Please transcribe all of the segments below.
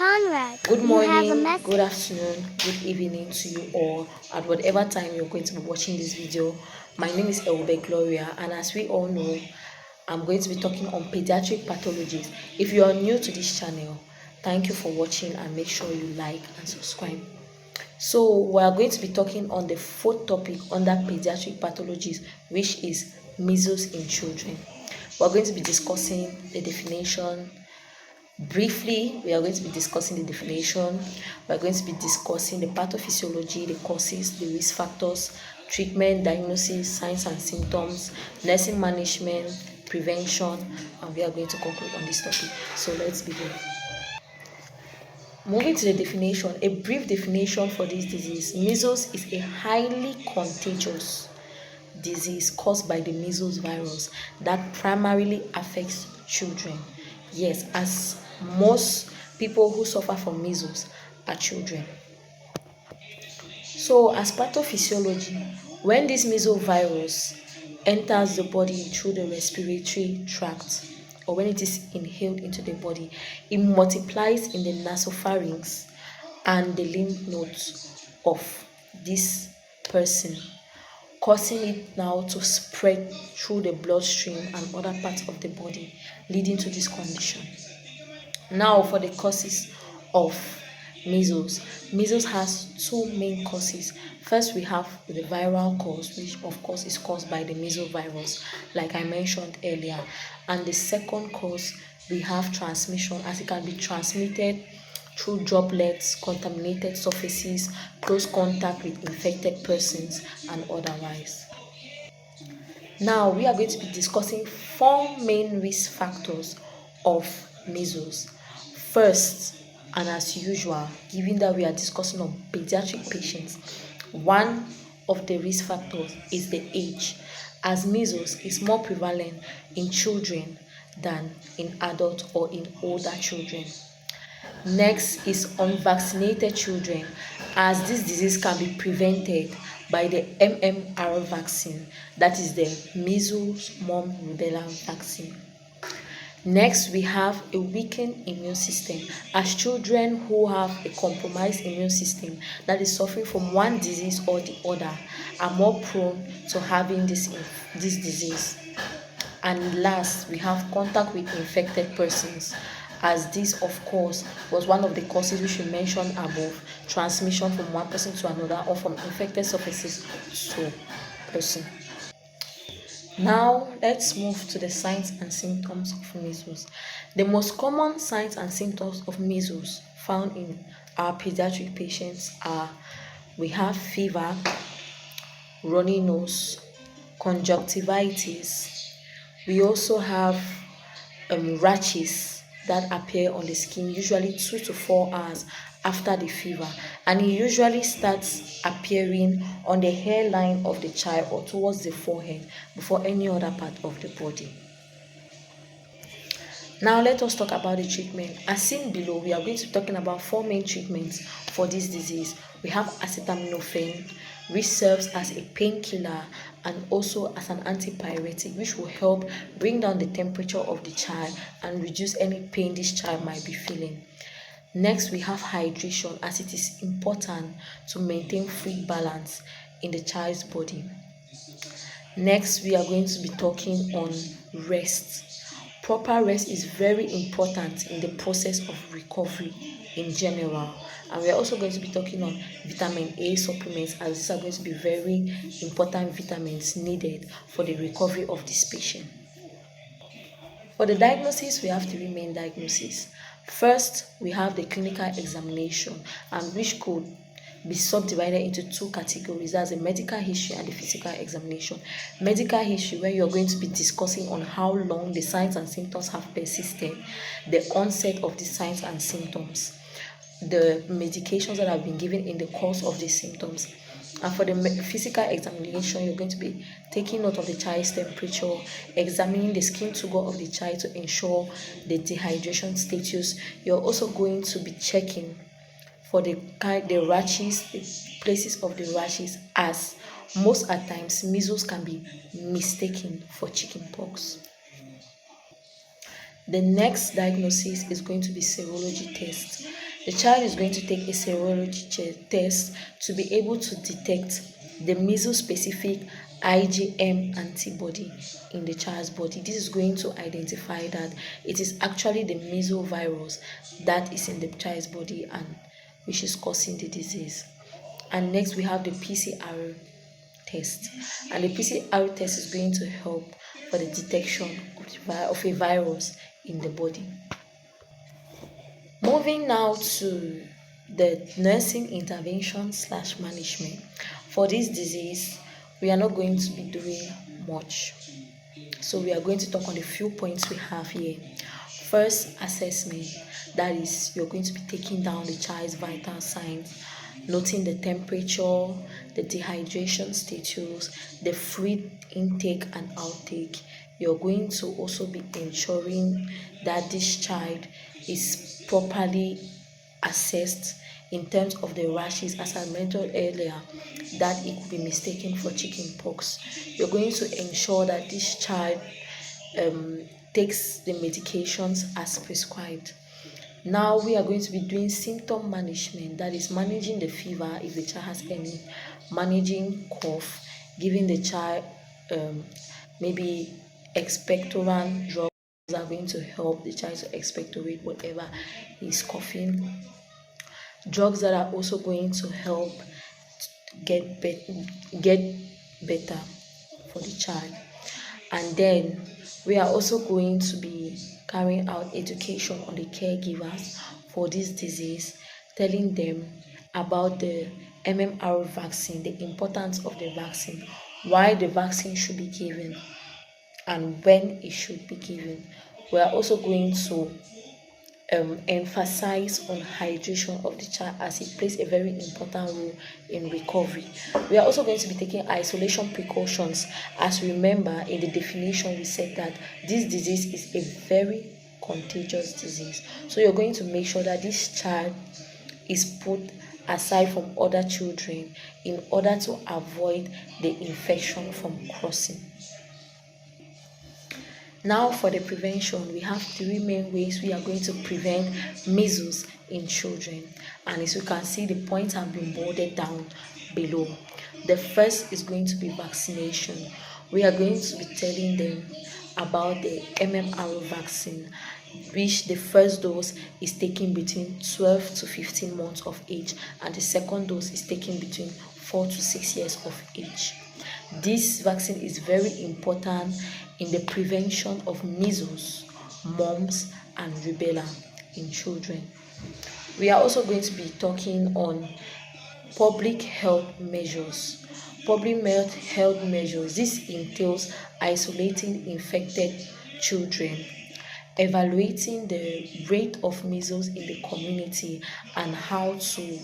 Conrad, Good you have a morning, message. good afternoon, good evening to you all at whatever time you're going to be watching this video. My name is Elbe Gloria, and as we all know, I'm going to be talking on pediatric pathologies. If you are new to this channel, thank you for watching and make sure you like and subscribe. So, we are going to be talking on the fourth topic under pediatric pathologies, which is measles in children. We're going to be discussing the definition. Briefly, we are going to be discussing the definition. We are going to be discussing the pathophysiology, the causes, the risk factors, treatment, diagnosis, signs and symptoms, nursing management, prevention, and we are going to conclude on this topic. So let's begin. Moving to the definition, a brief definition for this disease. Measles is a highly contagious disease caused by the measles virus that primarily affects children. Yes, as most people who suffer from measles are children. So, as part of physiology, when this measles virus enters the body through the respiratory tract, or when it is inhaled into the body, it multiplies in the nasopharynx and the lymph nodes of this person, causing it now to spread through the bloodstream and other parts of the body, leading to this condition. Now, for the causes of measles. Measles has two main causes. First, we have the viral cause, which of course is caused by the measles virus, like I mentioned earlier. And the second cause, we have transmission, as it can be transmitted through droplets, contaminated surfaces, close contact with infected persons, and otherwise. Now, we are going to be discussing four main risk factors of measles. First, and as usual, given that we are discussing on pediatric patients, one of the risk factors is the age, as measles is more prevalent in children than in adults or in older children. Next is unvaccinated children, as this disease can be prevented by the MMR vaccine, that is the measles mumps rubella vaccine. Next, we have a weakened immune system, as children who have a compromised immune system that is suffering from one disease or the other are more prone to having this disease. And last, we have contact with infected persons, as this, of course, was one of the causes which we mentioned above, transmission from one person to another or from infected surfaces to person. Now, let's move to the signs and symptoms of measles. The most common signs and symptoms of measles found in our pediatric patients are: we have fever, runny nose, conjunctivitis. We also have rashes that appear on the skin usually 2 to 4 hours after the fever, and it usually starts appearing on the hairline of the child or towards the forehead before any other part of the body. Now let us talk about the treatment. As seen below, we are going to be talking about four main treatments for this disease. We have acetaminophen, which serves as a painkiller and also as an antipyretic, which will help bring down the temperature of the child and reduce any pain this child might be feeling. Next, we have hydration, as it is important to maintain fluid balance in the child's body. Next, we are going to be talking on rest. Proper rest is very important in the process of recovery in general. And we are also going to be talking on vitamin A supplements, as these are going to be very important vitamins needed for the recovery of this patient. For the diagnosis, we have three main diagnoses. First, we have the clinical examination, and which could be subdivided into two categories. That's the medical history and the physical examination. Medical history, where you're going to be discussing on how long the signs and symptoms have persisted, the onset of the signs and symptoms, the medications that have been given in the course of these symptoms. And for the physical examination, you're going to be taking note of the child's temperature, examining the skin sugar of the child to ensure the dehydration status. You're also going to be checking for the rashes, the places of the rashes, as most at times measles can be mistaken for chickenpox. The next diagnosis is going to be serology test. The child is going to take a serology test to be able to detect the measles specific IgM antibody in the child's body. This is going to identify that it is actually the measles virus that is in the child's body and which is causing the disease. And next we have the PCR test, and the PCR test is going to help for the detection of a virus in the body. Moving now to the nursing intervention slash management. For this disease, we are not going to be doing much. So we are going to talk on the few points we have here. First, assessment. That is, you're going to be taking down the child's vital signs, noting the temperature, the dehydration status, the fluid intake and outtake. You're going to also be ensuring that this child is properly assessed in terms of the rashes, as I mentioned earlier, that it could be mistaken for chicken pox. You're going to ensure that this child takes the medications as prescribed. Now we are going to be doing symptom management, that is managing the fever if the child has any, managing cough, giving the child maybe expectorant drugs are going to help the child to expectorate whatever is coughing. Drugs that are also going to help get better for the child. And then we are also going to be carrying out education on the caregivers for this disease, telling them about the MMR vaccine, the importance of the vaccine, why the vaccine should be given, and when it should be given. We are also going to emphasize on hydration of the child, as it plays a very important role in recovery. We are also going to be taking isolation precautions, as remember in the definition we said that this disease is a very contagious disease. So you're going to make sure that this child is put aside from other children in order to avoid the infection from crossing. Now for the prevention, we have three main ways we are going to prevent measles in children, and as you can see, the points have been bolded down below. The first is going to be vaccination. We are going to be telling them about the MMR vaccine, which the first dose is taken between 12 to 15 months of age, and the second dose is taken between 4 to 6 years of age. This vaccine is very important in the prevention of measles, mumps, and rubella in children. We are also going to be talking on public health measures. Public health measures. This entails isolating infected children, evaluating the rate of measles in the community, and how to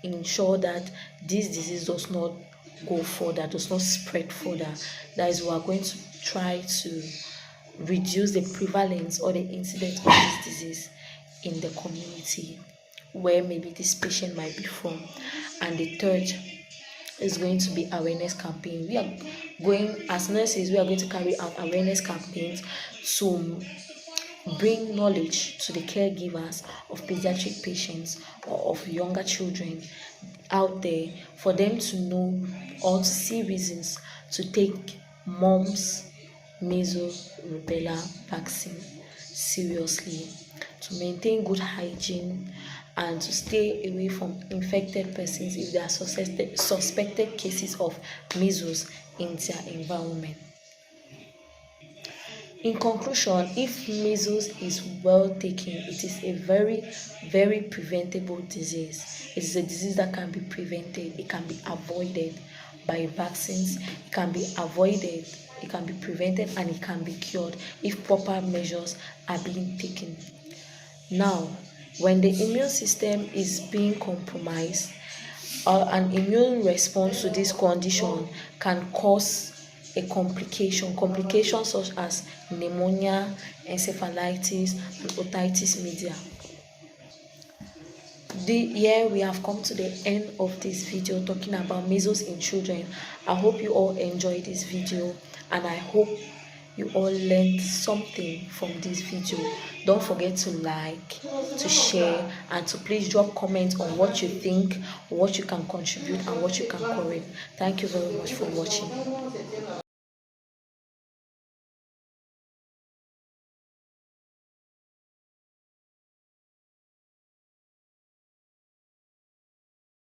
ensure that this disease does not go further, does not spread further. That is, we are going to try to reduce the prevalence or the incidence of this disease in the community where maybe this patient might be from. And the third is going to be awareness campaign. We are going, as nurses, we are going to carry out awareness campaigns to bring knowledge to the caregivers of pediatric patients or of younger children out there, for them to know or to see reasons to take mumps, measles, rubella vaccine seriously, to maintain good hygiene, and to stay away from infected persons if there are suspected cases of measles in their environment. In conclusion, if measles is well taken, it is a very, very preventable disease. It is a disease that can be prevented. It can be avoided by vaccines. It can be avoided. It can be prevented, and it can be cured if proper measures are being taken. Now, when the immune system is being compromised, an immune response to this condition can cause a complications such as pneumonia, encephalitis, and otitis media. Here we have come to the end of this video talking about measles in children. I hope you all enjoyed this video, and I hope you all learned something from this video. Don't forget to like, to share, and to please drop comments on what you think, what you can contribute, and what you can correct. Thank you very much for watching.